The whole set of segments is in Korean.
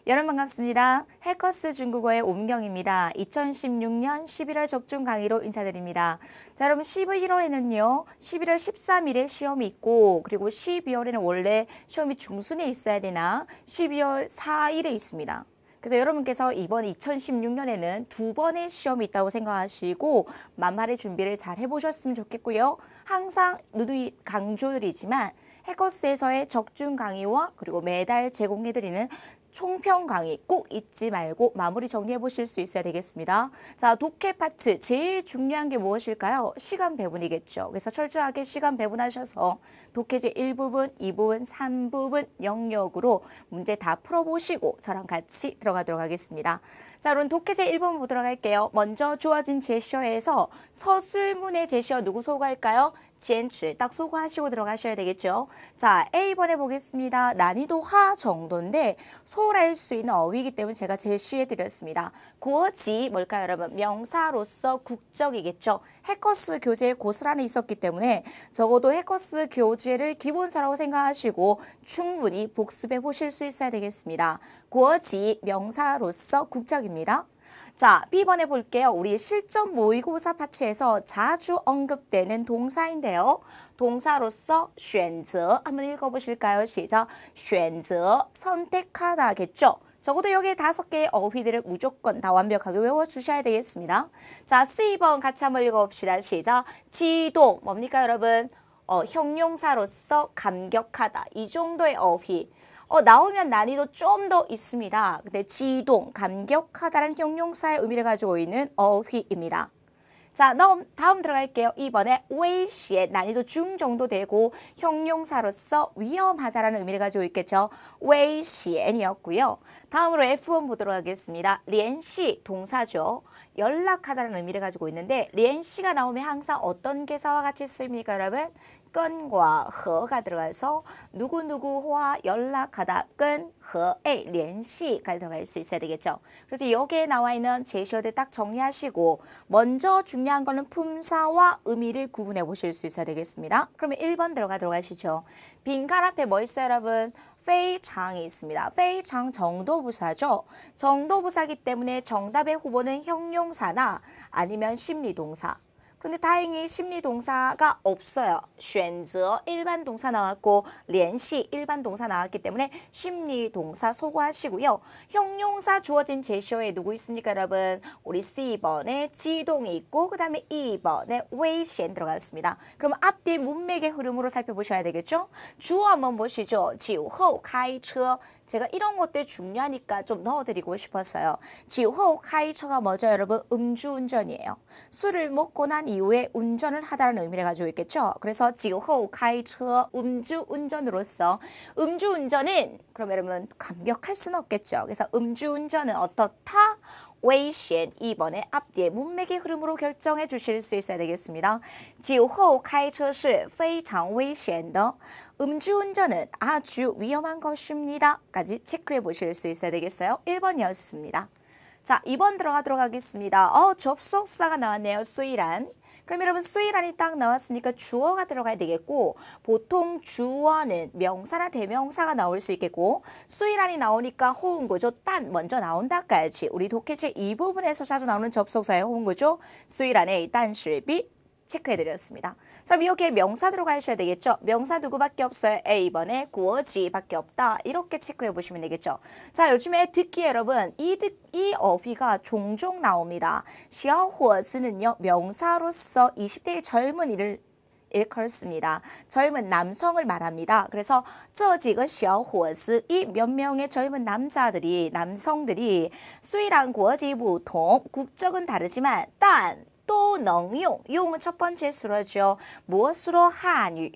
여러분 반갑습니다. 해커스 중국어의 옴경입니다. 2016년 11월 적중 강의로 인사드립니다. 자, 여러분 11월에는요. 11월 13일에 시험이 있고 그리고 12월에는 원래 시험이 중순에 있어야 되나 12월 4일에 있습니다. 그래서 여러분께서 이번 2016년에는 두 번의 시험이 있다고 생각하시고 만말의 준비를 잘 해보셨으면 좋겠고요. 항상 누누이 강조드리지만 해커스에서의 적중 강의와 그리고 매달 제공해드리는 총평 강의 꼭 잊지 말고 마무리 정리해 보실 수 있어야 되겠습니다. 자, 독해 파트 제일 중요한 게 무엇일까요? 시간 배분이겠죠. 그래서 철저하게 시간 배분하셔서 독해제 1부분, 2부분, 3부분 영역으로 문제 다 풀어보시고 저랑 같이 들어가도록 하겠습니다. 자, 그럼 독해제 1번 보도록 할게요. 먼저 주어진 제시어에서 서술문의 제시어 누구 소거할까요? 지엔츠 딱 소거하시고 들어가셔야 되겠죠. 자, A번에 보겠습니다. 난이도 하 정도인데 소홀할 수 있는 어휘이기 때문에 제가 제시해드렸습니다. 고어지 뭘까요, 여러분? 명사로서 국적이겠죠. 해커스 교재에 고스란히 있었기 때문에 적어도 해커스 교재를 기본사라고 생각하시고 충분히 복습해 보실 수 있어야 되겠습니다. 고어지 명사로서 국적입니다. 자, B번에 볼게요. 우리 실전 모의고사 파트에서 자주 언급되는 동사인데요. 동사로서 选择 한번 읽어보실까요? 시작. 选择 선택하다겠죠. 적어도 여기 5개의 어휘들을 무조건 다 완벽하게 외워주셔야 되겠습니다. 자, C번 같이 한번 읽어봅시다. 시작. 지동 뭡니까 여러분? 형용사로서 감격하다. 이 정도의 어휘. 나오면 난이도 좀 더 있습니다. 근데 지동, 감격하다는 형용사의 의미를 가지고 있는 어휘입니다. 자, 다음 들어갈게요. 2번에 危险 난이도 중 정도 되고 형용사로서 위험하다라는 의미를 가지고 있겠죠. 危险이었고요. 다음으로 F번 보도록 하겠습니다. 联系 동사죠. 연락하다는 의미를 가지고 있는데 联系가 나오면 항상 어떤 개사와 같이 쓰입니까, 여러분? 끈과 허가 들어가서 누구누구와 연락하다 끈, 허의 联系까지 들어갈 수 있어야 되겠죠. 그래서 여기에 나와 있는 제시어들 딱 정리하시고 먼저 중요한 거는 품사와 의미를 구분해 보실 수 있어야 되겠습니다. 그러면 1번 들어가도록 하시죠. 빈칸 앞에 뭐 있어요, 여러분? 非常이 있습니다. 非常 정도부사죠. 정도부사기 때문에 정답의 후보는 형용사나 아니면 심리동사. 그런데 다행히 심리동사가 없어요. 选择 일반 동사 나왔고 联系 일반 동사 나왔기 때문에 심리동사 소거하시고요. 형용사 주어진 제시어에 누구 있습니까, 여러분? 우리 C번에 지동이 있고 그 다음에 2번에 危险 들어갔습니다. 그럼 앞뒤 문맥의 흐름으로 살펴보셔야 되겠죠? 주어 한번 보시죠. 酒后开车 제가 이런 것들 중요하니까 좀 넣어드리고 싶었어요. 酒后开车가 뭐죠, 여러분? 음주운전이에요. 술을 먹고 난 이후에 운전을 하다는 의미를 가지고 있겠죠. 그래서 酒后开车 음주운전으로서 음주운전은 그럼 여러분 감격할 수는 없겠죠. 그래서 음주운전은 어떻다? 危险 2번에 앞뒤의 문맥의 흐름으로 결정해 주실 수 있어야 되겠습니다. 酒后开车是非常危险的 음주운전은 아주 위험한 것입니다. 까지 체크해 보실 수 있어야 되겠어요. 1번이었습니다. 자, 2번 들어가도록 하겠습니다. 접속사가 나왔네요. 수이란. 그럼 여러분 수이란이 딱 나왔으니까 주어가 들어가야 되겠고 보통 주어는 명사나 대명사가 나올 수 있겠고 수이란이 나오니까 호응구조 딴 먼저 나온다까지 우리 독해제 이 부분에서 자주 나오는 접속사의 호응구조 수이란의 딴실비 체크해드렸습니다. 그럼 여기에 명사 들어가셔야 되겠죠? 명사 누구밖에 없어요? A번에 구어지밖에 없다. 이렇게 체크해보시면 되겠죠? 자, 요즘에 듣기 여러분 이 어휘가 종종 나옵니다. 小伙子는요 명사로서 20대의 젊은이를 일컬습니다. 젊은 남성을 말합니다. 그래서 这几个小伙子 이 몇 명의 젊은 남성들이 虽然国籍不同 국적은 다르지만 但 또 능용, 용은 첫 번째 수로죠. 무엇으로? 한유,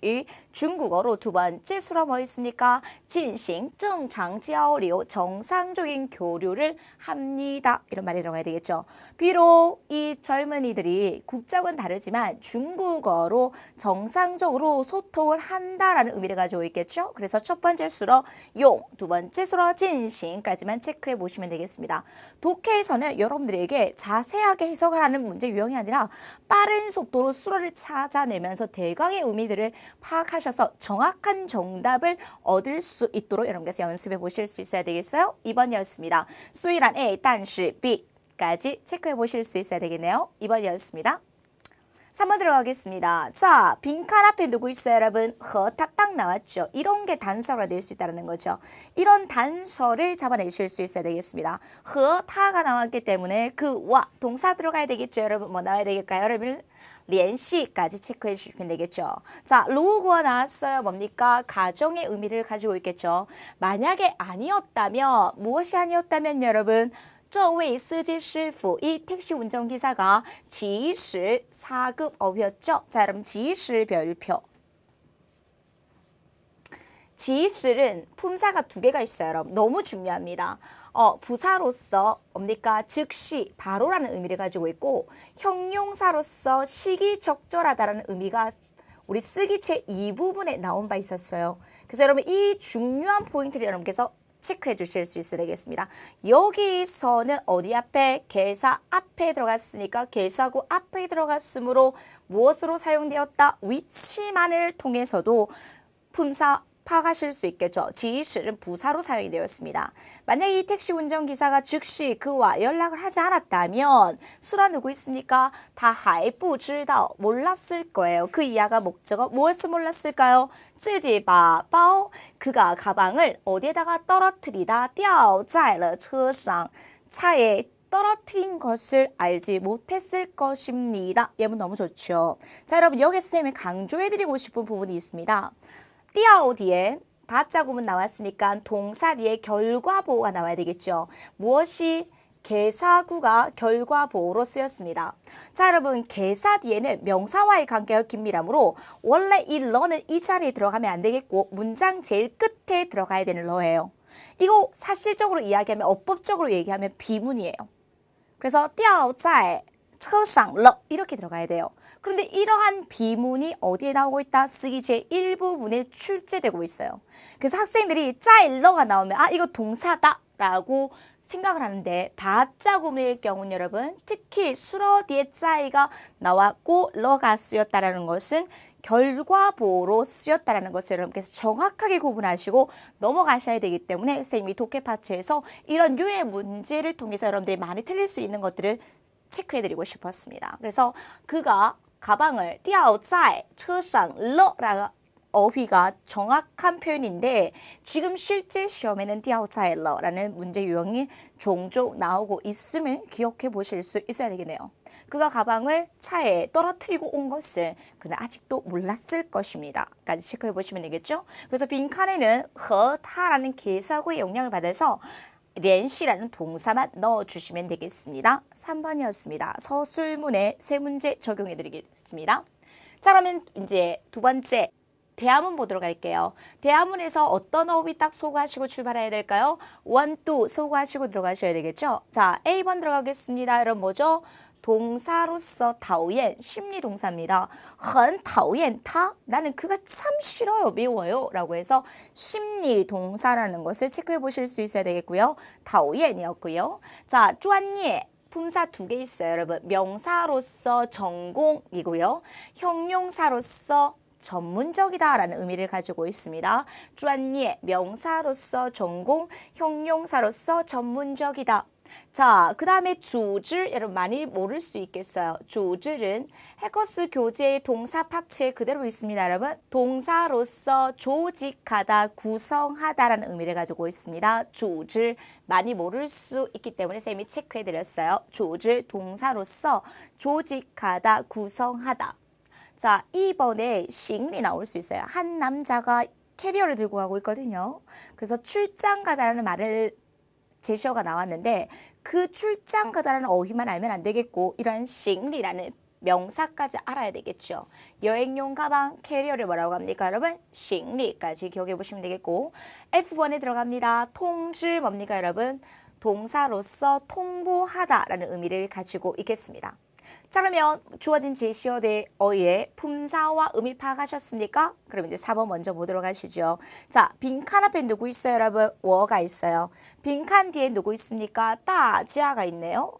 중국어로 두 번째 수로 뭐 있습니까? 진행, 正常交流, 정상적인 교류를 합니다. 이런 말이 들어가야 되겠죠. 비록 이 젊은이들이 국적은 다르지만 중국어로 정상적으로 소통을 한다라는 의미를 가지고 있겠죠. 그래서 첫 번째 수로 용, 두 번째 수로 진행까지만 체크해 보시면 되겠습니다. 독해에서는 여러분들에게 자세하게 해석하라는 문제 유형이 아니라 빠른 속도로 수로를 찾아내면서 대강의 의미들을 파악하시는 하셔서 정확한 정답을 얻을 수 있도록 여러분께서 연습해 보실 수 있어야 되겠어요? 2번이었습니다. 虽然 A, 但是 B까지 체크해 보실 수 있어야 되겠네요. 2번이었습니다. 3번 들어가겠습니다. 자, 빈칸 앞에 누구 있어요, 여러분? 허타 딱 나왔죠. 이런 게 단서가 될 수 있다는 거죠. 이런 단서를 잡아내실 수 있어야 되겠습니다. 허타가 나왔기 때문에 그 와 동사 들어가야 되겠죠, 여러분. 뭐 나와야 되겠까요, 여러분? 联系까지 체크해 주시면 되겠죠. 자, 如果 나왔어요. 뭡니까? 가정의 의미를 가지고 있겠죠. 만약에 아니었다면, 무엇이 아니었다면 여러분? 这位司机师傅, 이 택시 운전기사가 其实 4급 어휘였죠. 자, 여러분 其实 별표. 其实는 품사가 두 개가 있어요, 여러분. 너무 중요합니다. 부사로서 뭡니까? 즉시, 바로라는 의미를 가지고 있고 형용사로서 시기적절하다라는 의미가 우리 쓰기체 2부분에 나온 바 있었어요. 그래서 여러분 이 중요한 포인트를 여러분께서 체크해 주실 수 있어야 되겠습니다. 여기서는 어디 앞에? 개사 앞에 들어갔으니까 개사구 앞에 들어갔으므로 무엇으로 사용되었다? 위치만을 통해서도 품사 파악하실 수 있겠죠. 其实는 부사로 사용이 되었습니다. 만약에 이 택시 운전기사가 즉시 그와 연락을 하지 않았다면 수라 누구 있습니까? 다 还不知道 몰랐을 거예요. 그 이하가 목적어 무엇을 몰랐을까요? 自己把包 그가 가방을 어디에다가 떨어뜨리다 掉在了车上 차에 떨어뜨린 것을 알지 못했을 것입니다. 예문 너무 좋죠. 자, 여러분 여기서 선생님이 강조해드리고 싶은 부분이 있습니다. 掉 뒤에 바자구문 나왔으니까 동사 뒤에 결과보호가 나와야 되겠죠. 무엇이? 개사구가 결과보호로 쓰였습니다. 자, 여러분 개사 뒤에는 명사와의 관계가 긴밀하므로 원래 이 러는 이 자리에 들어가면 안 되겠고 문장 제일 끝에 들어가야 되는 러예요. 이거 사실적으로 이야기하면 어법적으로 얘기하면 비문이에요. 그래서 掉在车上了 이렇게 들어가야 돼요. 그런데 이러한 비문이 어디에 나오고 있다? 쓰기 제1부분에 출제되고 있어요. 그래서 학생들이 在러가 나오면 아 이거 동사다 라고 생각을 하는데 바자구문일 경우는 여러분 특히 수러 뒤에 在가 나왔고 러가 쓰였다라는 것은 결과보로 쓰였다라는 것을 여러분께서 정확하게 구분하시고 넘어가셔야 되기 때문에 선생님이 독해 파트에서 이런 류의 문제를 통해서 여러분들이 많이 틀릴 수 있는 것들을 체크해드리고 싶었습니다. 그래서 그가 가방을 掉在车上了라는 어휘가 정확한 표현인데 지금 실제 시험에는 掉在了라는 문제 유형이 종종 나오고 있음을 기억해 보실 수 있어야 되겠네요. 그가 가방을 차에 떨어뜨리고 온 것을 그는 아직도 몰랐을 것입니다. 까지 체크해 보시면 되겠죠? 그래서 빈칸에는 和他라는 개사구의 영향을 받아서 联系라는 동사만 넣어주시면 되겠습니다. 3번이었습니다. 서술문에 세 문제 적용해 드리겠습니다. 자, 그러면 이제 두 번째 대화문 보도록 할게요. 대화문에서 어떤 어휘 딱 소구하시고 출발해야 될까요? 원, 또 소구하시고 들어가셔야 되겠죠? 자, A번 들어가겠습니다. 여러분 뭐죠? 동사로서 讨厌 심리 동사입니다. 很讨厌他 나는 그가 참 싫어요, 미워요 라고 해서 심리 동사라는 것을 체크해 보실 수 있어야 되겠고요. 讨厌 이었고요. 자, 专业 품사 두 개 있어요, 여러분. 명사로서 전공이고요. 형용사로서 전문적이다 라는 의미를 가지고 있습니다. 专业 명사로서 전공, 형용사로서 전문적이다. 자, 그 다음에 组织 여러분 많이 모를 수 있겠어요. 组织는 해커스 교재의 동사 파트에 그대로 있습니다, 여러분. 동사로서 조직하다, 구성하다라는 의미를 가지고 있습니다. 组织 많이 모를 수 있기 때문에 쌤이 체크해드렸어요. 组织 동사로서 조직하다, 구성하다. 자, 2번에 싱이 나올 수 있어요. 한 남자가 캐리어를 들고 가고 있거든요. 그래서 출장 가다라는 말을 제시어가 나왔는데 그 출장 가다라는 어휘만 알면 안 되겠고 이런 싱리라는 명사까지 알아야 되겠죠. 여행용 가방 캐리어를 뭐라고 합니까, 여러분? 싱리까지 기억해 보시면 되겠고 F1에 들어갑니다. 통지 뭡니까, 여러분? 동사로서 통보하다라는 의미를 가지고 있겠습니다. 자, 그러면 주어진 제시어의 어휘의 품사와 의미 파악하셨습니까? 그럼 이제 4번 먼저 보도록 하시죠. 자, 빈칸 앞에 누구 있어요, 여러분? 워가 있어요. 빈칸 뒤에 누구 있습니까? 大家가 있네요.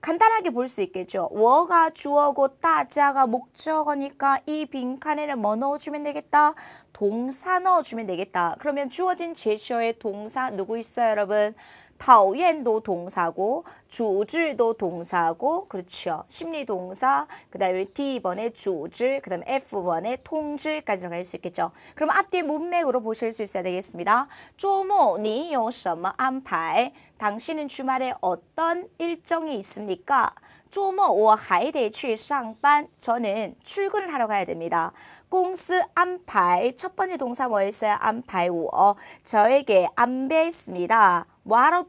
간단하게 볼 수 있겠죠. 워가 주어고 따자가 목적어니까 이 빈칸에는 뭐 넣어주면 되겠다? 동사 넣어주면 되겠다. 그러면 주어진 제시어의 동사 누구 있어요, 여러분? 讨厌도 동사고, 主治도 동사고, 그렇죠. 심리 동사, 그 다음에 D번에 主治, 그 다음에 F번에 통지까지 들어갈 수 있겠죠. 그럼 앞뒤에 문맥으로 보실 수 있어야 되겠습니다. 周末你有什么安排? 당신은 주말에 어떤 일정이 있습니까? 周末我还得去上班. 저는 출근을 하러 가야 됩니다. 公司安排. 첫 번째 동사 뭐였어요? 安排我. 저에게 안배했습니다. 뭐하러?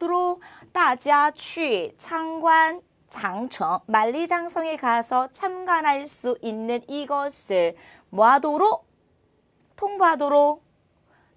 大家去参观 장청, 만리장성에 가서 참관할 수 있는 이것을 뭐하도록? 통보하도록,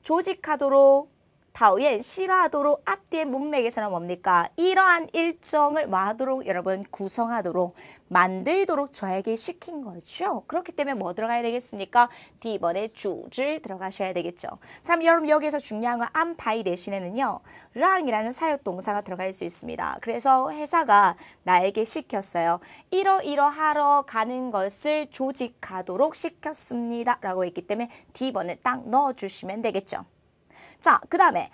조직하도록, 讨厌 싫어하도록 앞뒤의 문맥에서는 뭡니까? 이러한 일정을 뭐하도록 여러분 구성하도록 만들도록 저에게 시킨 거죠. 그렇기 때문에 뭐 들어가야 되겠습니까? D번에 主질 들어가셔야 되겠죠. 참 여러분 여기서 중요한 건 안파이 대신에는요. 랑이라는 사역동사가 들어갈 수 있습니다. 그래서 회사가 나에게 시켰어요. 이러하러 가는 것을 조직하도록 시켰습니다. 라고 했기 때문에 D번을 딱 넣어주시면 되겠죠. 자, 그 다음에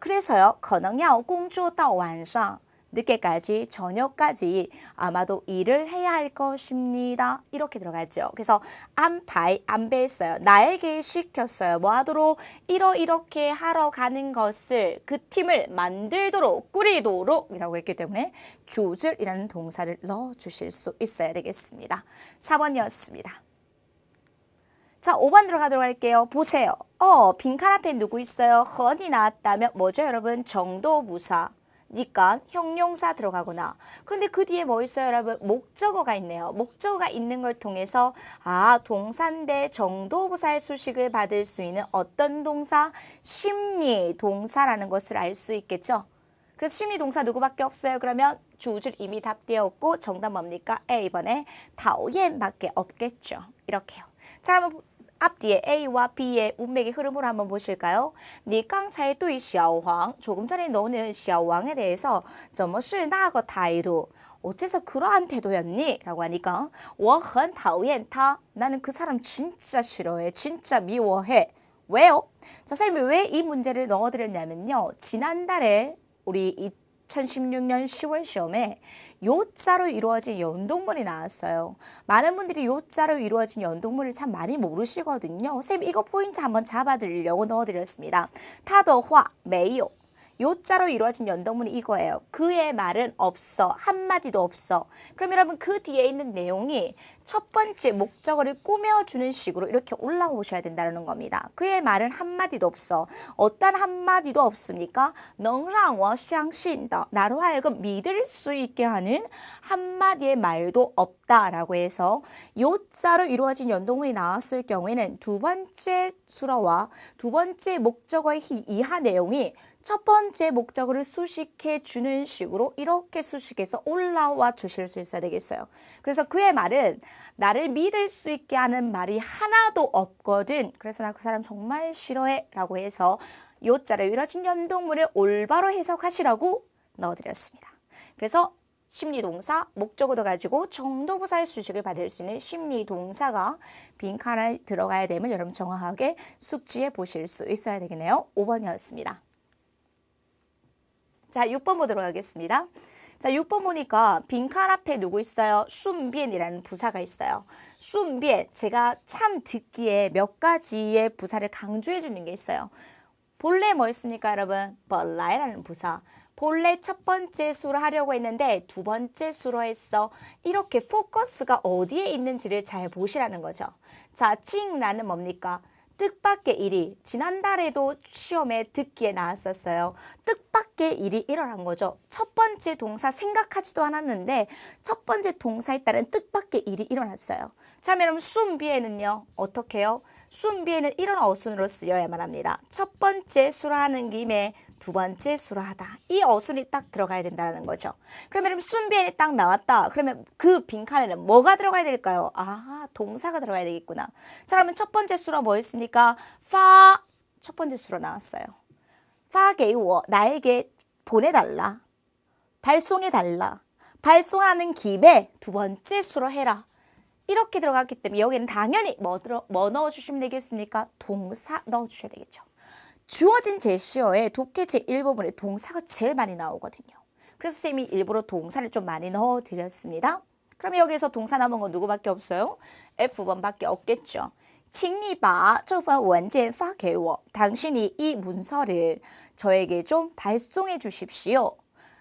그래서요. 可能要工作到晚上 늦게까지 저녁까지 아마도 일을 해야 할 것입니다. 이렇게 들어가죠. 그래서 안파이 안배했어요. 나에게 시켰어요. 뭐 하도록? 이렇게 하러 가는 것을 그 팀을 만들도록 꾸리도록 이라고 했기 때문에 주질이라는 동사를 넣어주실 수 있어야 되겠습니다. 4번이었습니다. 자, 5번 들어가도록 할게요. 보세요. 빈칸 앞에 누구 있어요? 헌이 나왔다면 뭐죠, 여러분? 정도부사. 니까 형용사 들어가거나. 그런데 그 뒤에 뭐 있어요, 여러분? 목적어가 있네요. 목적어가 있는 걸 통해서 동사인데 정도부사의 수식을 받을 수 있는 어떤 동사? 심리 동사라는 것을 알 수 있겠죠. 그래서 심리 동사 누구밖에 없어요? 그러면 주질 이미 답되었고 정답 뭡니까? A번에 讨厌밖에 없겠죠. 이렇게요. 자, 그러면 앞뒤에 A와 B의 문맥의 흐름으로 한번 보실까요? 你刚才对小黄 조금 전에 너는 小黄에 대해서 怎么是那个态度 어째서 그러한 태도였니? 라고 하니까 我很讨厌他 나는 그 사람 진짜 싫어해. 진짜 미워해. 왜요? 자, 선생님이 왜 이 문제를 넣어드렸냐면요. 지난달에 우리 2016년 10월 시험에 요자로 이루어진 연동문이 나왔어요. 많은 분들이 요자로 이루어진 연동문을 참 많이 모르시거든요. 선생님 이거 포인트 한번 잡아드리려고 넣어드렸습니다. 他的话没有 요자로 이루어진 연동문이 이거예요. 그의 말은 없어. 한마디도 없어. 그럼 여러분 그 뒤에 있는 내용이 첫 번째 목적어를 꾸며주는 식으로 이렇게 올라오셔야 된다는 겁니다. 그의 말은 한마디도 없어. 어떤 한마디도 없습니까? 能让我相信的 나로 하여금 믿을 수 있게 하는 한마디의 말도 없다라고 해서 요자로 이루어진 연동문이 나왔을 경우에는 두 번째 수어와 두 번째 목적어의 이하 내용이 첫 번째 목적어를 수식해 주는 식으로 이렇게 수식해서 올라와 주실 수 있어야 되겠어요. 그래서 그의 말은 나를 믿을 수 있게 하는 말이 하나도 없거든. 그래서 나 그 사람 정말 싫어해 라고 해서 요자로 이루어진 연동문을 올바로 해석하시라고 넣어드렸습니다. 그래서 심리동사, 목적어도 가지고 정도부사의 수식을 받을 수 있는 심리동사가 빈칸에 들어가야 되면 여러분 정확하게 숙지해 보실 수 있어야 되겠네요. 5번이었습니다. 자, 6번 보도록 하겠습니다. 자, 6번 보니까 빈칸 앞에 누구 있어요? 순비엔이라는 부사가 있어요. 순비엔, 제가 참 듣기에 몇 가지의 부사를 강조해 주는 게 있어요. 본래 뭐였습니까, 여러분? 벌라이라는 부사. 본래 첫 번째 수로 하려고 했는데 두 번째 수로 했어. 이렇게 포커스가 어디에 있는지를 잘 보시라는 거죠. 자, 찡라는 뭡니까? 뜻밖의 일이 지난달에도 시험에 듣기에 나왔었어요. 뜻밖의 일이 일어난 거죠. 첫 번째 동사 생각하지도 않았는데 첫 번째 동사에 따른 뜻밖의 일이 일어났어요. 자, 여러분 순비에는요. 어떻게 해요? 순비에는 이런 어순으로 쓰여야만 합니다. 첫 번째 수라하는 김에 두 번째 수라하다. 이 어순이 딱 들어가야 된다는 거죠. 그러면 순비엔이 딱 나왔다. 그러면 그 빈칸에는 뭐가 들어가야 될까요? 동사가 들어가야 되겠구나. 자, 그러면 첫 번째 수라 뭐였습니까? 파. 첫 번째 수로 나왔어요. 파给我 나에게 보내달라. 발송해달라. 발송하는 김에 두 번째 수로 해라. 이렇게 들어갔기 때문에 여기는 당연히 뭐 넣어주시면 되겠습니까? 동사 넣어주셔야 되겠죠. 주어진 제시어에 독해 제1부분에 동사가 제일 많이 나오거든요. 그래서 쌤이 일부러 동사를 좀 많이 넣어드렸습니다. 그럼 여기서 동사 남은 건 누구밖에 없어요? F번밖에 없겠죠. 请你把这份文件发给我. 당신이 이 문서를 저에게 좀 발송해 주십시오.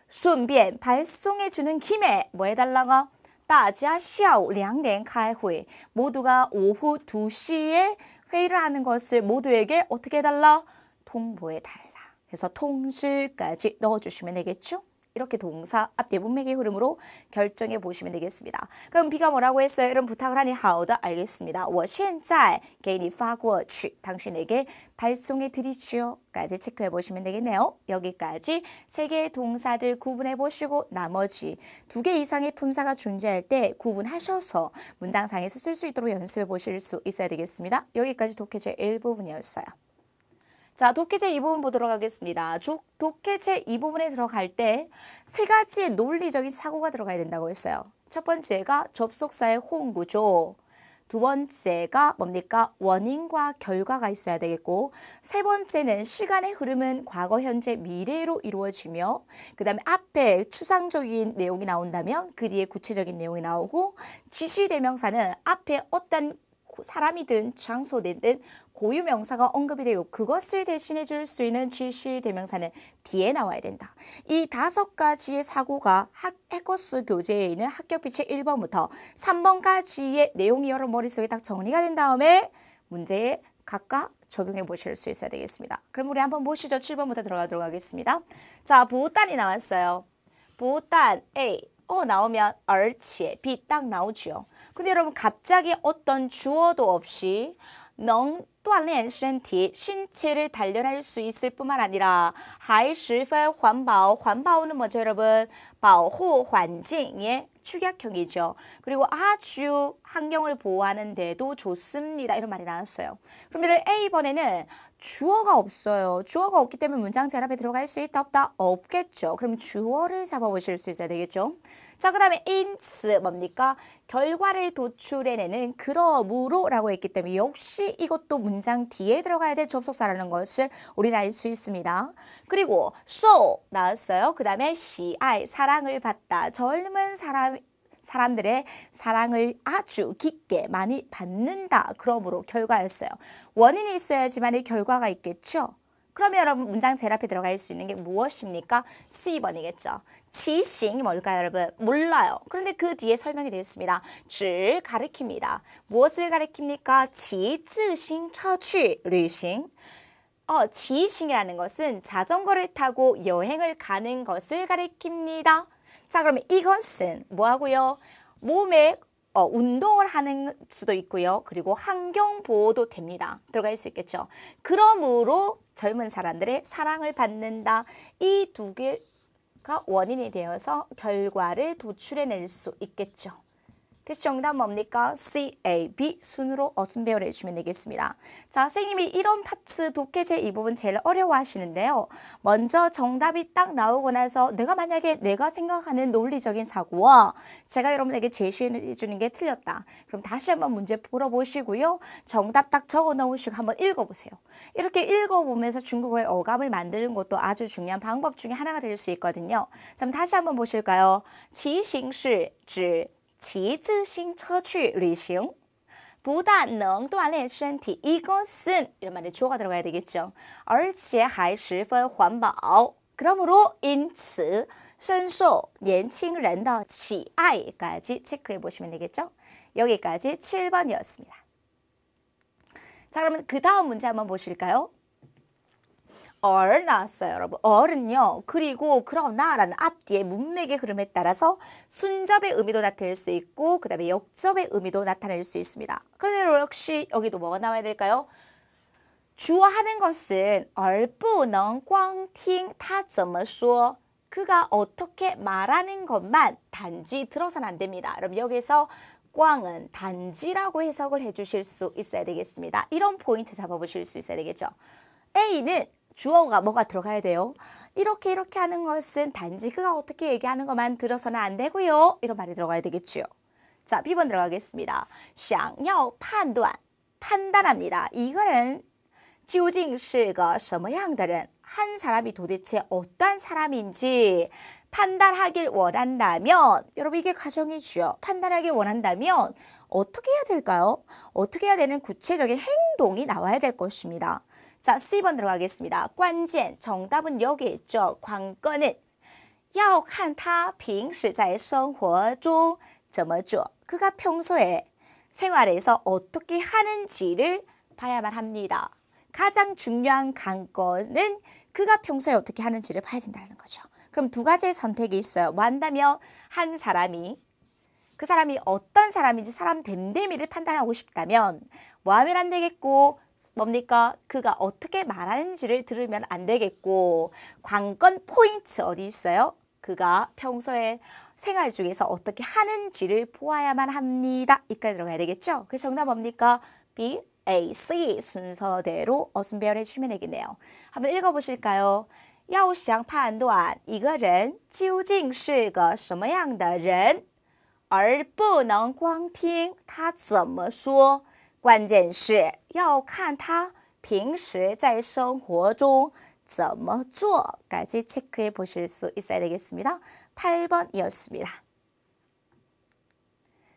顺便 발송해 주는 김에 뭐 해달라고? 大家下午2点开会. 모두가 오후 2시에 회의를 하는 것을 모두에게 어떻게 해달라? 통보해 달라. 그래서 통지까지 넣어주시면 되겠죠? 이렇게 동사 앞뒤 문맥의 흐름으로 결정해 보시면 되겠습니다. 그럼 B가 뭐라고 했어요? 이런 부탁을 하니 好的, 알겠습니다. 我现在给你发过去. 당신에게 발송해 드리지요. 까지 체크해 보시면 되겠네요. 여기까지 세 개의 동사들 구분해 보시고 나머지 2개 이상의 품사가 존재할 때 구분하셔서 문장상에서 쓸 수 있도록 연습해 보실 수 있어야 되겠습니다. 여기까지 독해제 1부분이었어요. 자, 독해제 2부분 보도록 하겠습니다. 독해제 2부분에 들어갈 때 세 가지의 논리적인 사고가 들어가야 된다고 했어요. 첫 번째가 접속사의 호응구조, 두 번째가 뭡니까? 원인과 결과가 있어야 되겠고, 세 번째는 시간의 흐름은 과거, 현재, 미래로 이루어지며, 그 다음에 앞에 추상적인 내용이 나온다면 그 뒤에 구체적인 내용이 나오고, 지시대명사는 앞에 어떤 사람이든 장소든 고유명사가 언급이 되고 그것을 대신해 줄 수 있는 지시대명사는 뒤에 나와야 된다. 이 5가지의 사고가 해커스 교재에 있는 합격 비치 1번부터 3번까지의 내용이 여러 머릿속에 딱 정리가 된 다음에 문제에 각각 적용해 보실 수 있어야 되겠습니다. 그럼 우리 한번 보시죠. 7번부터 들어가도록 하겠습니다. 자, 부단이 나왔어요. 부단 A 나오면 而且 B 딱 나오죠. 근데 여러분 갑자기 어떤 주어도 없이 能锻炼身体 신체를 단련할 수 있을 뿐만 아니라 还十分环保 环保는 뭐죠 여러분? 保护环境의 축약형이죠. 그리고 아주 환경을 보호하는 데도 좋습니다. 이런 말이 나왔어요. 그러면 A번에는 주어가 없어요. 주어가 없기 때문에 문장 제답에 들어갈 수 있다 없다? 없겠죠. 그럼 주어를 잡아보실 수 있어야 되겠죠. 자, 그 다음에 인츠 뭡니까? 결과를 도출해내는 그러므로 라고 했기 때문에 역시 이것도 문장 뒤에 들어가야 될 접속사라는 것을 우리는 알 수 있습니다. 그리고 so 나왔어요. 그 다음에 시아이 사랑을 받다. 젊은 사람들의 사랑을 아주 깊게 많이 받는다. 그러므로 결과였어요. 원인이 있어야지만 이 결과가 있겠죠. 그러면 여러분 문장 제일 앞에 들어갈 수 있는 게 무엇입니까? C번이겠죠. 지싱이 뭘까요 여러분? 몰라요. 그런데 그 뒤에 설명이 되어 있습니다. 只 가리킵니다. 무엇을 가리킵니까? 骑自行车去旅行. 지싱이라는 것은 자전거를 타고 여행을 가는 것을 가리킵니다. 자, 그러면 이것은 뭐하고요? 몸에 운동을 하는 수도 있고요. 그리고 환경보호도 됩니다. 들어갈 수 있겠죠. 그러므로 젊은 사람들의 사랑을 받는다. 이 2개가 원인이 되어서 결과를 도출해낼 수 있겠죠. 그래서 정답 뭡니까? C, A, B 순으로 어순배열을 해주시면 되겠습니다. 자, 선생님이 이런 파트 독해제 이 부분 제일 어려워하시는데요. 먼저 정답이 딱 나오고 나서 내가 생각하는 논리적인 사고와 제가 여러분에게 제시해 주는 게 틀렸다. 그럼 다시 한번 문제 풀어보시고요. 정답 딱 적어 놓으시고 한번 읽어보세요. 이렇게 읽어보면서 중국어의 어감을 만드는 것도 아주 중요한 방법 중에 하나가 될 수 있거든요. 자, 그럼 다시 한번 보실까요? 骑行是指骑自行车去旅行不但能锻炼身体 이것은 이런 말에 주어가 들어가야 되겠죠. 而且还十分环保 그러므로 因此深受年轻人的喜爱까지 체크해 보시면 되겠죠. 여기까지 7번이었습니다. 자, 그러면 그 다음 문제 한번 보실까요? 얼 나왔어요, 여러분. 얼은요. 그리고 그러나라는 앞뒤의 문맥의 흐름에 따라서 순접의 의미도 나타낼 수 있고 그 다음에 역접의 의미도 나타낼 수 있습니다. 그런데 역시 여기도 뭐가 나와야 될까요? 주어하는 것은 而不能光听他怎么说 그가 어떻게 말하는 것만 단지 들어서는 안 됩니다. 여러분 여기서 꽝은 단지라고 해석을 해주실 수 있어야 되겠습니다. 이런 포인트 잡아보실 수 있어야 되겠죠. A는 주어가 뭐가 들어가야 돼요? 이렇게 하는 것은 단지 그가 어떻게 얘기하는 것만 들어서는 안 되고요. 이런 말이 들어가야 되겠죠. 자, B번 들어가겠습니다. 想要判断 판단합니다. 이거는 究竟是个什么样的人? 한 사람이 도대체 어떤 사람인지 판단하길 원한다면 여러분 이게 가정이죠. 판단하길 원한다면 어떻게 해야 될까요? 어떻게 해야 되는 구체적인 행동이 나와야 될 것입니다. 자, C번 들어가겠습니다. 关键 정답은 여기 있죠. 관건은 要看他平时在生活中怎么做. 그가 평소에 생활에서 어떻게 하는지를 봐야만 합니다. 가장 중요한 관건은 그가 평소에 어떻게 하는지를 봐야 된다는 거죠. 그럼 두 가지의 선택이 있어요. 뭐 한다면 한 사람이 그 사람이 어떤 사람인지 사람 됨됨이를 판단하고 싶다면 뭐 하면 안 되겠고 뭡니까? 그가 어떻게 말하는지를 들으면 안 되겠고 관건 포인트 어디 있어요? 그가 평소에 생활 중에서 어떻게 하는지를 보아야만 합니다. 이까지 들어가야 되겠죠? 그래서 정답 뭡니까? B, A, C 순서대로 어순배열해 주시면 되겠네요. 한번 읽어보실까요? 要想判断一个人究竟是个什么样的人而不能光听他怎么说关键是要看他平时在生活中怎么做까지 체크해 보실 수 있어야 되겠습니다. 8번이었습니다.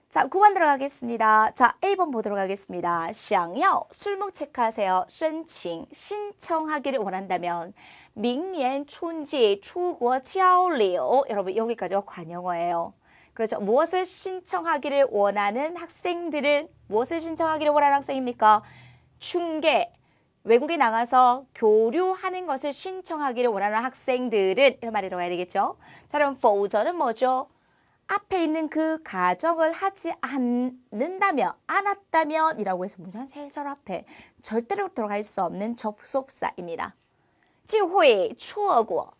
자, 9번 들어가겠습니다. 자, A번 보도록 하겠습니다. 想要 술목 체크하세요. 申请 신청하기를 원한다면 明年春季出国交流 여러분 여기까지가 관용어예요. 그렇죠. 무엇을 신청하기를 원하는 학생들은 무엇을 신청하기를 원하는 학생입니까? 중계, 외국에 나가서 교류하는 것을 신청하기를 원하는 학생들은 이런 말이 들어가야 되겠죠. 자, 그럼否则는 뭐죠? 앞에 있는 그 가정을 하지 않는다면, 않았다면 이라고 해서 문장 제일 절 앞에 절대로 들어갈 수 없는 접속사입니다. 机会错过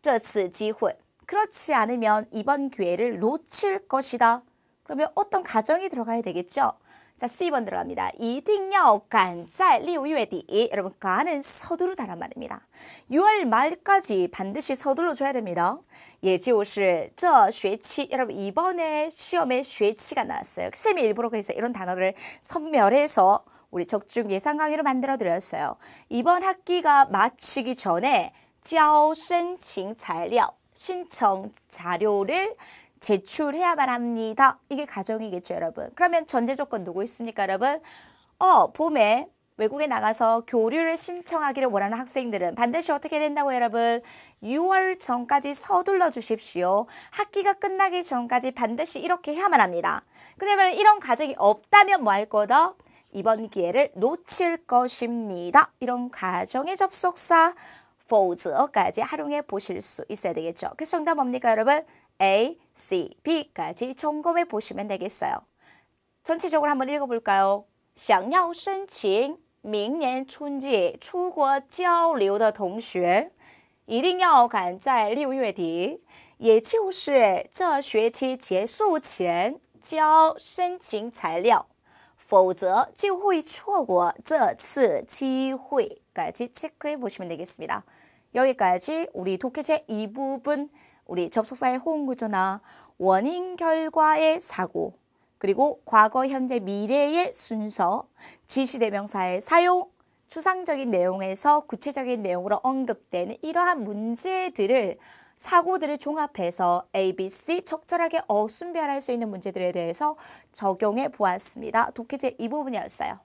这次机会 그렇지 않으면 이번 기회를 놓칠 것이다. 그러면 어떤 가정이 들어가야 되겠죠? 자, C번 들어갑니다. 一定要赶在6月底 여러분, 가는 서두르다란 말입니다. 6월 말까지 반드시 서둘러 줘야 됩니다. 也就是这学期 여러분, 이번에 시험에 学期가 나왔어요. 쌤이 일부러 그래서 이런 단어를 선멸해서 우리 적중 예상 강의로 만들어 드렸어요. 이번 학기가 마치기 전에 交申请材料 신청 자료를 제출해야만 합니다. 이게 가정이겠죠, 여러분. 그러면 전제 조건 누구 있습니까, 여러분? 봄에 외국에 나가서 교류를 신청하기를 원하는 학생들은 반드시 어떻게 된다고 여러분? 6월 전까지 서둘러 주십시오. 학기가 끝나기 전까지 반드시 이렇게 해야만 합니다. 그러면 이런 가정이 없다면 뭐 할 거다? 이번 기회를 놓칠 것입니다. 이런 가정의 접속사 否则까지 활용해 보실 수 있어야 되겠죠. 그래서 정답 뭡니까, 여러분? A, C, B까지 점검해 보시면 되겠어요. 전체적으로 한번 읽어볼까요? 想要申请明年春季出国交流的同学一定要赶在6月底也就是这学期结束前交申请材料否则就会错过这次机会까지 체크해 보시면 되겠습니다. 여기까지 우리 독해제 2부분 우리 접속사의 호응구조나 원인 결과의 사고 그리고 과거, 현재, 미래의 순서, 지시대명사의 사용, 추상적인 내용에서 구체적인 내용으로 언급되는 이러한 문제들을 사고들을 종합해서 A, B, C 적절하게 어순별할 수 있는 문제들에 대해서 적용해 보았습니다. 독해제 2부분이었어요.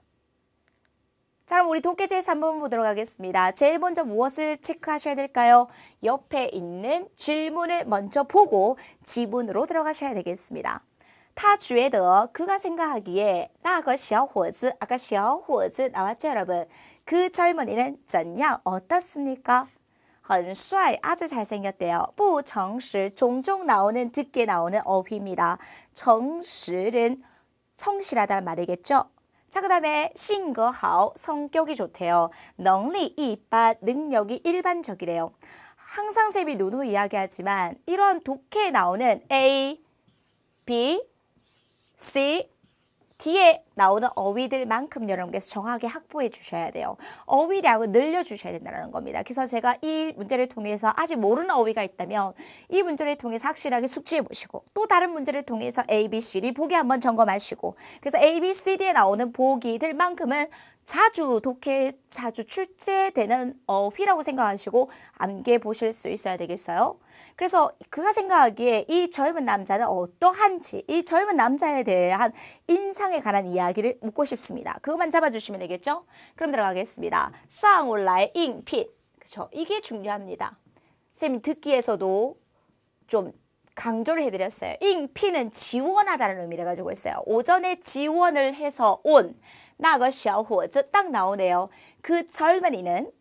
자, 그럼 우리 독해제 3부분 보도록 하겠습니다. 제일 먼저 무엇을 체크하셔야 될까요? 옆에 있는 질문을 먼저 보고 지문으로 들어가셔야 되겠습니다. 他觉得 그가 생각하기에 那个小伙子 아까 小伙子 나왔죠, 여러분? 그 젊은이는 怎样 어떻습니까? 很帅 아주 잘생겼대요. 不诚实 종종 나오는 듣게 나오는 어휘입니다. 诚实은 성실하다는 말이겠죠? 자, 그 다음에 性格好 성격이 좋대요. 能力一般 능력이 일반적이래요. 항상 쌤이 누누 이야기하지만 이런 독해에 나오는 A, B, C, 뒤에 나오는 어휘들만큼 여러분께서 정확하게 확보해 주셔야 돼요. 어휘량을 늘려주셔야 된다는 겁니다. 그래서 제가 이 문제를 통해서 아직 모르는 어휘가 있다면 이 문제를 통해서 확실하게 숙지해 보시고 또 다른 문제를 통해서 A, B, C, D 보기 한번 점검하시고 그래서 A, B, C, D에 나오는 보기들만큼은 자주 독해, 자주 출제되는 어휘라고 생각하시고 암기해 보실 수 있어야 되겠어요. 그래서 그가 생각하기에 이 젊은 남자는 어떠한지 이 젊은 남자에 대한 인상에 관한 이야기를 묻고 싶습니다. 그것만 잡아주시면 되겠죠? 그럼 들어가겠습니다. 上午来应聘. 그렇죠? 이게 중요합니다. 쌤이 듣기에서도 좀 강조를 해드렸어요.应聘은 지원하다는 의미를 가지고 있어요. 오전에 지원을 해서 온 那个小伙子 딱 나오네요. 그 젊은이는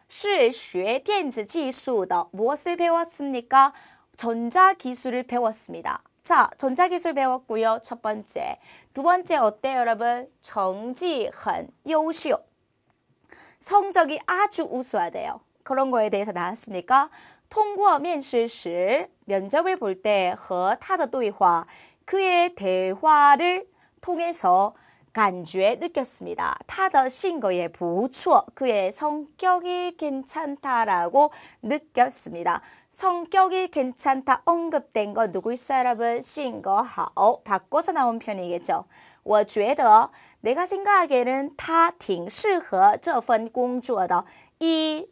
是学电子技术的 무엇을 배웠습니까? 전자기술을 배웠습니다. 자, 전자기술 배웠고요. 첫 번째. 두 번째 어때요, 여러분? 成绩很优秀. 성적이 아주 우수하대요. 그런 거에 대해서 나왔으니까 通过面试时 면접을 볼 때和他的对话 그의 대화를 통해서 感觉 느꼈습니다. 他的性格也不错. 그의 성격이 괜찮다라고 느꼈습니다. 성격이 괜찮다 언급된 거 누구 있어요, 여러분? 性格好 바꿔서 나온 편이겠죠. 我觉得 내가 생각하기에는 他挺适合这份工作的. 이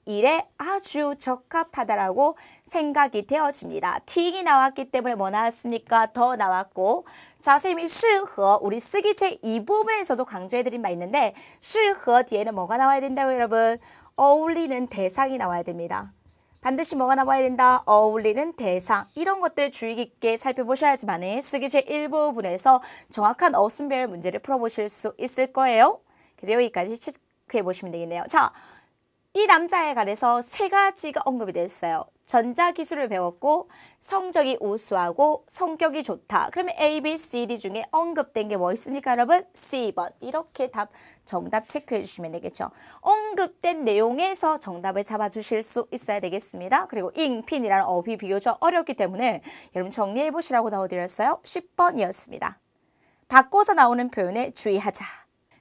일에 아주 적합하다라고 생각이 되어집니다. 틱이 나왔기 때문에 뭐 나왔습니까? 더 나왔고 자, 쌤이 适合 우리 쓰기책 이 부분에서도 강조해드린 바 있는데 适合 뒤에는 뭐가 나와야 된다고 여러분? 어울리는 대상이 나와야 됩니다. 반드시 뭐가 나와야 된다? 어울리는 대상. 이런 것들 주의 깊게 살펴보셔야지만 쓰기책 일부분에서 정확한 어순별 문제를 풀어보실 수 있을 거예요. 그래서 여기까지 체크해 보시면 되겠네요. 자, 이 남자에 관해서 세 가지가 언급이 됐어요. 전자기술을 배웠고 성적이 우수하고 성격이 좋다. 그러면 A, B, C, D 중에 언급된 게 뭐 있습니까, 여러분? C번. 이렇게 정답 체크해 주시면 되겠죠. 언급된 내용에서 정답을 잡아주실 수 있어야 되겠습니다. 그리고 잉핀이라는 어휘 비교적 어렵기 때문에 여러분 정리해 보시라고 넣어드렸어요. 10번이었습니다. 바꿔서 나오는 표현에 주의하자.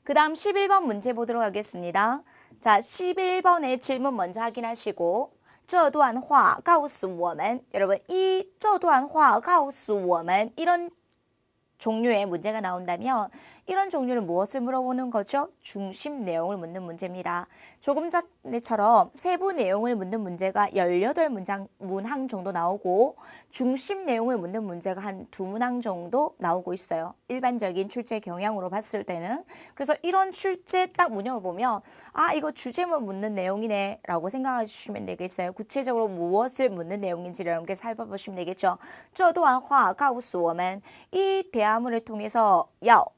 그 다음 11번 문제 보도록 하겠습니다. 자, 11번의 질문 먼저 확인하시고 这段话告诉我们 여러분 이 这段话告诉我们 이런 종류의 문제가 나온다면 이런 종류는 무엇을 물어보는 거죠? 중심 내용을 묻는 문제입니다. 조금 전에처럼 세부 내용을 묻는 문제가 18문항 정도 나오고 중심 내용을 묻는 문제가 한 2문항 정도 나오고 있어요. 일반적인 출제 경향으로 봤을 때는. 그래서 이런 출제 딱 문형을 보면 아, 이거 주제문 묻는 내용이네 라고 생각해 주시면 되겠어요. 구체적으로 무엇을 묻는 내용인지를 여러분께 살펴보시면 되겠죠. 这段话告诉我们 이 대화문을 통해서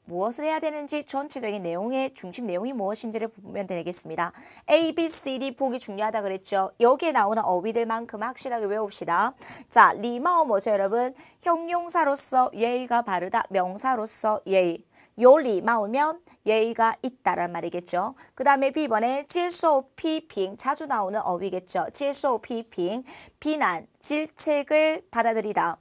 무엇을 해야 되는지 전체적인 내용의 중심 내용이 무엇인지를 보면 되겠습니다. A, B, C, D 보기 중요하다 그랬죠. 여기에 나오는 어휘들만큼 확실하게 외웁시다. 자, 리마오 뭐죠, 여러분? 형용사로서 예의가 바르다, 명사로서 예의. 요 리마오면 예의가 있다란 말이겠죠. 그 다음에 B번에 接受批评 자주 나오는 어휘겠죠. 接受批评 비난, 질책을 받아들이다.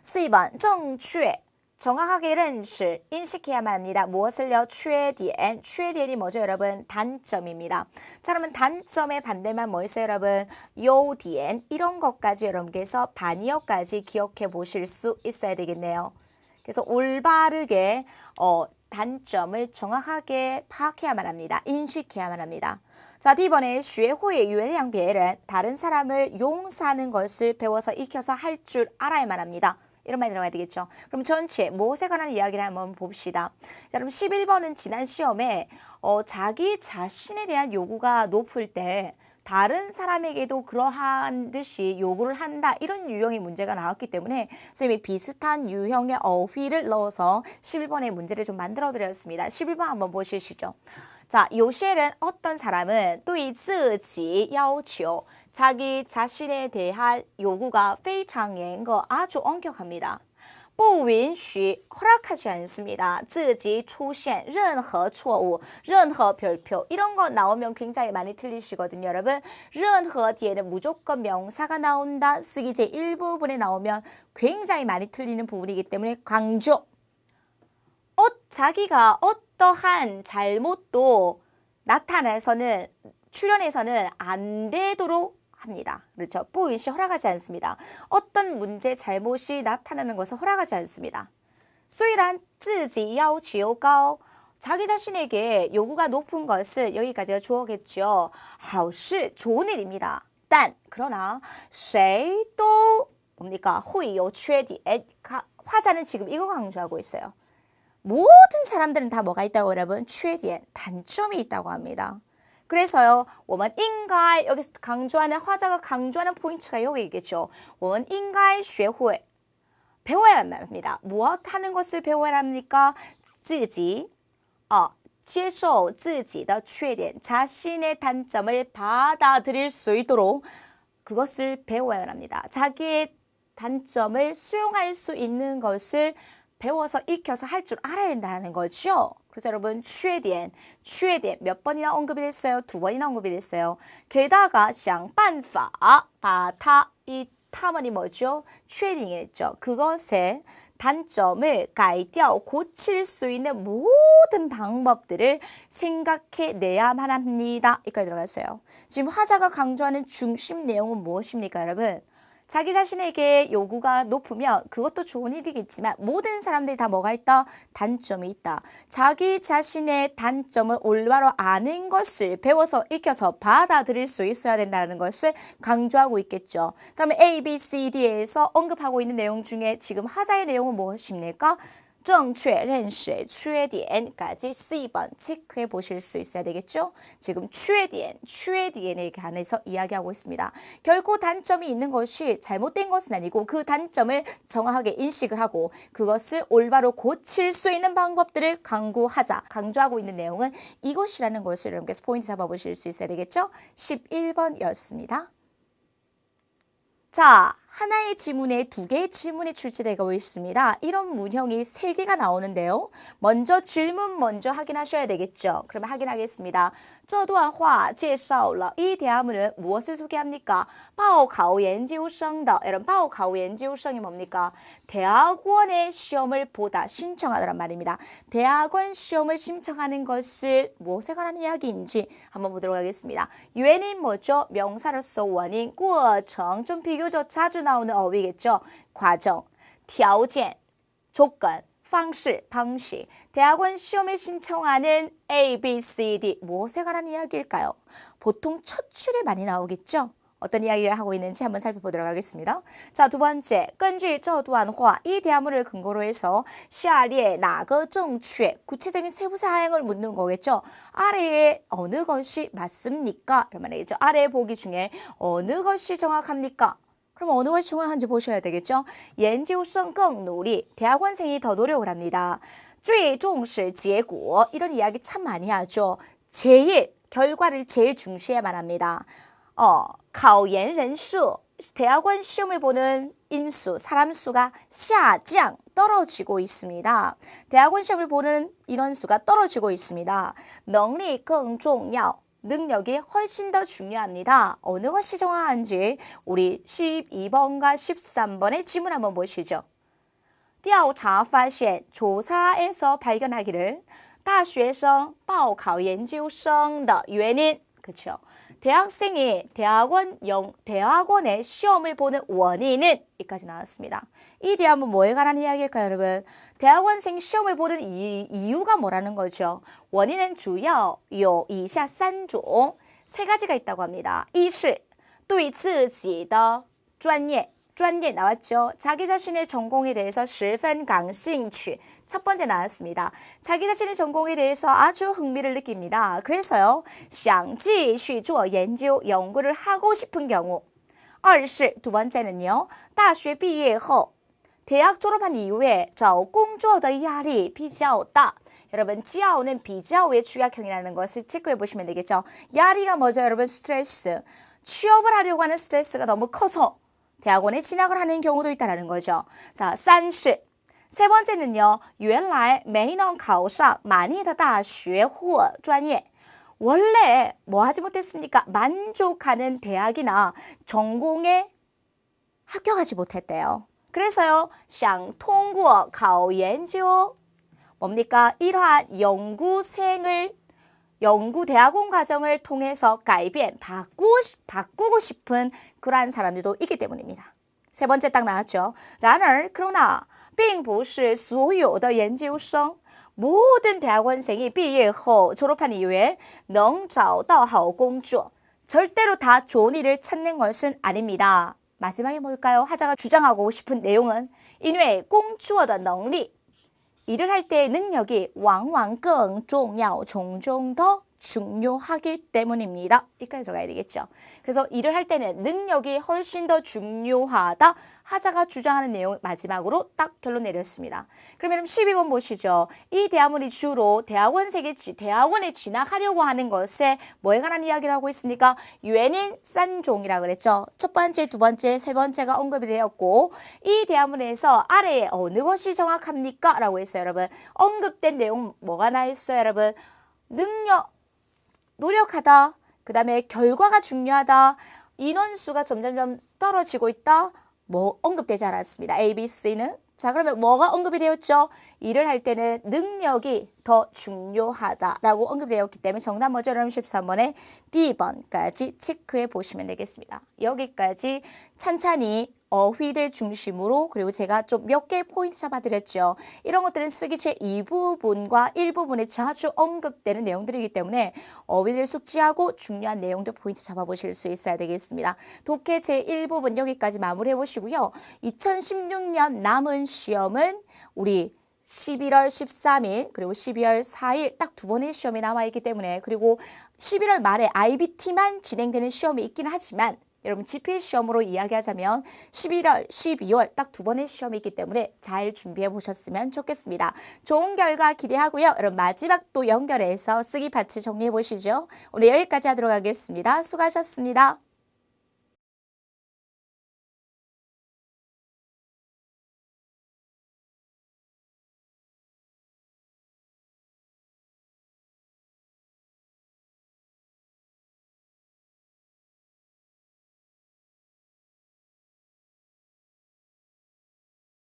4번 正确 정확하게 认识, 인식해야만 합니다. 무엇을요? 缺点. 缺点이 뭐죠, 여러분? 단점입니다. 자, 그러면 단점의 반대만 뭐 있어요, 여러분? 优点. 이런 것까지 여러분께서 반이어까지 기억해 보실 수 있어야 되겠네요. 그래서 올바르게 단점을 정확하게 파악해야만 합니다. 인식해야만 합니다. 자, D번에 学会原谅别人, 다른 사람을 용서하는 것을 배워서 익혀서 할 줄 알아야만 합니다. 이런 말이 들어가야 되겠죠. 그럼 전체 무엇에 관한 이야기를 한번 봅시다. 자, 그럼 11번은 지난 시험에 자기 자신에 대한 요구가 높을 때 다른 사람에게도 그러한 듯이 요구를 한다. 이런 유형의 문제가 나왔기 때문에 선생님이 비슷한 유형의 어휘를 넣어서 11번의 문제를 좀 만들어 드렸습니다. 11번 한번 보시죠. 자, 有些人 어떤 사람은 对自己要求 자기 자신에 대한 요구가 非常严格 아주 엄격합니다. 不允许 허락하지 않습니다. 自己出现任何错误, 任何 별표 이런 거 나오면 굉장히 많이 틀리시거든요, 여러분. 任何 뒤에는 무조건 명사가 나온다. 쓰기제 일부분에 나오면 굉장히 많이 틀리는 부분이기 때문에 강조. 자기가 어떠한 잘못도 나타내서는 출연해서는 안 되도록 합니다. 그렇죠. 不允许 허락하지 않습니다. 어떤 문제, 잘못이 나타나는 것을 허락하지 않습니다. 虽然自己要求高 자기 자신에게 요구가 높은 것을 여기까지가 주어겠죠. 好事 좋은 일입니다. 그러나 谁都 뭡니까? 会有缺点. 화자는 지금 이거 강조하고 있어요. 모든 사람들은 다 뭐가 있다고 여러분? 缺点, 단점이 있다고 합니다. 그래서요, 我们应该 여기서 강조하는 화자가 강조하는 포인트가 여기 있겠죠. 我们应该学会 배워야 합니다. 무엇 하는 것을 배워야 합니까? 自己 接受自己的缺点 자신의 단점을 받아들일 수 있도록 그것을 배워야 합니다. 자기의 단점을 수용할 수 있는 것을 배워서 익혀서 할 줄 알아야 된다는 거죠. 그래서 여러분 缺点 몇 번이나 언급이 됐어요? 2번이나 언급이 됐어요. 게다가 想办法 이 타문이 뭐죠? 缺点했죠. 그것의 단점을 改掉 고칠 수 있는 모든 방법들을 생각해내야만 합니다. 여기까지 들어갔어요. 지금 화자가 강조하는 중심 내용은 무엇입니까, 여러분? 자기 자신에게 요구가 높으면 그것도 좋은 일이겠지만 모든 사람들이 다 뭐가 있다? 단점이 있다. 자기 자신의 단점을 올바로 아는 것을 배워서 익혀서 받아들일 수 있어야 된다는 것을 강조하고 있겠죠. 그러면 A, B, C, D에서 언급하고 있는 내용 중에 지금 하자의 내용은 무엇입니까? 正确认识缺点까지 C번 체크해 보실 수 있어야 되겠죠? 지금 缺点, 缺点에 관해서 이야기하고 있습니다. 결코 단점이 있는 것이 잘못된 것은 아니고 그 단점을 정확하게 인식을 하고 그것을 올바로 고칠 수 있는 방법들을 강조하고 있는 내용은 이것이라는 것을 여러분께서 포인트 잡아보실 수 있어야 되겠죠? 11번이었습니다. 자, 하나의 지문에 2개의 지문이 출제되고 있습니다. 이런 문형이 3개가 나오는데요. 먼저 질문 먼저 확인하셔야 되겠죠. 그러면 확인하겠습니다. 这段话介绍了 이 대화문은 무엇을 소개합니까? 报考研究生的 여러분 报考研究生이 뭡니까? 대학원의 시험을 보다 신청하더란 말입니다. 대학원 시험을 신청하는 것을 무엇에 관한 이야기인지 한번 보도록 하겠습니다.原因 뭐죠? 명사로서 원인, 过程 좀 비교적 자주 나오는 어휘겠죠. 과정, 条件 조건, 方式 방식. 대학원 시험에 신청하는 A, B, C, D 무엇에 관한 이야기일까요? 보통 첫 줄에 많이 나오겠죠. 어떤 이야기를 하고 있는지 한번 살펴보도록 하겠습니다. 자, 두 번째, 根据这段话 이 대화문을 근거로 해서 下列哪个正确 구체적인 세부 사항을 묻는 거겠죠. 아래에 어느 것이 맞습니까? 이런 말이죠. 아래 보기 중에 어느 것이 정확합니까? 그럼 어느 것이 정확한지 보셔야 되겠죠. 研究生更努力 대학원생이 더 노력을 합니다. 最重视结果 이런 이야기 참 많이 하죠. 제일 결과를 제일 중시해야만 합니다. 考研人数 대학원 시험을 보는 인수, 사람 수가 下降 떨어지고 있습니다. 대학원 시험을 보는 인원수가 떨어지고 있습니다. 能力更重要 능력이 훨씬 더 중요합니다. 어느 것이 정확한지 우리 12번과 13번의 지문 한번 보시죠. 调查发现 조사에서 발견하기를 大学生报考研究生的原因 그렇죠. 대학생이 대학원의 시험을 보는 원인은 여기까지 나왔습니다. 이 대화문 뭐에 관한 이야기일까요, 여러분? 대학원생 시험을 보는 이유가 뭐라는 거죠? 원인은 주요有以下3种 세 가지가 있다고 합니다. 一是对自己的专业 나왔죠. 자기 자신의 전공에 대해서 十分感兴趣 첫 번째 나왔습니다. 자기 자신의 전공에 대해서 아주 흥미를 느낍니다. 그래서요. 想继续做研究 연구를 하고 싶은 경우. 二是 두 번째는요. 大学毕业后 대학 졸업한 이후에 找工作的压力比较大 여러분, 较는 비자오의 주약형이라는 것을 체크해 보시면 되겠죠. 야리가 뭐죠, 여러분? 스트레스. 취업을 하려고 하는 스트레스가 너무 커서 대학원에 진학을 하는 경우도 있다는 거죠. 자, 三是 세 번째는요. 原来没能考上满意的大学或专业 원래 뭐 하지 못했습니까? 만족하는 대학이나 전공에 합격하지 못했대요. 그래서요. 想通过考研究 뭡니까? 이러한 연구대학원 과정을 통해서 改变, 바꾸고 싶은 그러한 사람들도 있기 때문입니다. 세 번째 딱 나왔죠. 然而, 그러나, 并不是所有的研究生 모든 대학원생이 毕业后 졸업한 이후에 能找到好工作 절대로 다 좋은 일을 찾는 것은 아닙니다. 마지막에 뭘까요? 하자가 주장하고 싶은 내용은 因为工作的能力 일을 할 때의 능력이 往往更重要, 종종 더 중요하기 때문입니다. 여기까지 들어가야 되겠죠. 그래서 일을 할 때는 능력이 훨씬 더 중요하다. 하자가 주장하는 내용 마지막으로 딱 결론 내렸습니다. 그러면 12번 보시죠. 이 대화문이 주로 대학원에 진학하려고 하는 것에 뭐에 관한 이야기를 하고 있습니까? 유엔인 싼종이라고 그랬죠. 첫 번째, 두 번째, 세 번째가 언급이 되었고 이 대화문에서 아래에 어느 것이 정확합니까? 라고 했어요. 여러분. 언급된 내용 뭐가 나 있어요? 여러분. 노력하다. 그 다음에 결과가 중요하다. 인원수가 점점점 떨어지고 있다. 뭐 언급되지 않았습니다. A, B, C는. 자, 그러면 뭐가 언급이 되었죠? 일을 할 때는 능력이 더 중요하다라고 언급되었기 때문에 정답 뭐죠? 여러분 13번에 D번까지 체크해 보시면 되겠습니다. 여기까지 찬찬히 어휘들 중심으로 그리고 제가 좀 몇 개 포인트 잡아드렸죠. 이런 것들은 쓰기체 2부분과 1부분에 자주 언급되는 내용들이기 때문에 어휘를 숙지하고 중요한 내용들 포인트 잡아보실 수 있어야 되겠습니다. 독해 제1부분 여기까지 마무리해 보시고요. 2016년 남은 시험은 우리 11월 13일 그리고 12월 4일 딱 두 번의 시험이 남아있기 때문에 그리고 11월 말에 IBT만 진행되는 시험이 있긴 하지만 여러분 지필 시험으로 이야기하자면 11월, 12월 딱 두 번의 시험이 있기 때문에 잘 준비해 보셨으면 좋겠습니다. 좋은 결과 기대하고요. 여러분 마지막 또 연결해서 쓰기 파트 정리해 보시죠. 오늘 여기까지 하도록 하겠습니다. 수고하셨습니다.